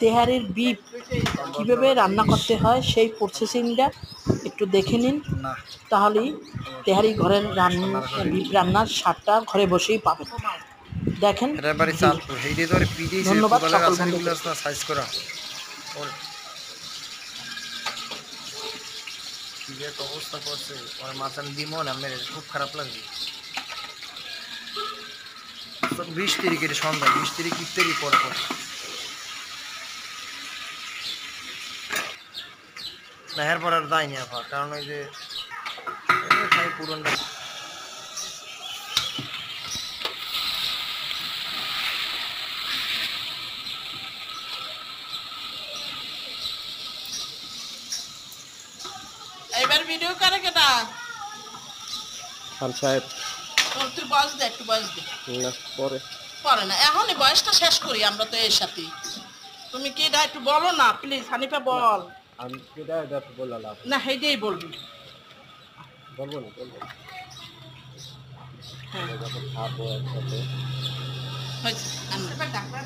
তেহারির beef কীভাবে রান্না করতে হয় সেই প্রসেসিংটা একটু দেখে নিন, তাহলেই তেহারি ঘরের বিফ রান্নার স্বাদটা ঘরে বসেই পাবেন। দেখেন, ধন্যবাদ সকল বন্ধুকে। অবস্থা করছে মাথান দিমন আমার খুব খারাপ লাগবে। 20 তারিখের সন্ধ্যা, 20 তারিখ ইফতারি পর না, এরপর আর দায়নি আফা, কারণ ওই যে পুরনটা এবার ভিডিও করে কেটা খান সাহেব। তুই বয়স দে, একটু বয়স দে। না, পরে পরে না, এখন এই বয়সটা শেষ করি আমরা তো এর সাথে। তুমি কি এটা একটু বলো না প্লিজ, হানিফা বল। আমি কেডা এটা বললাম না, হেইটাই বলবি। বলবো না, বলবো হ্যাঁ, যখন খাবো একসাথে। হয়েছে।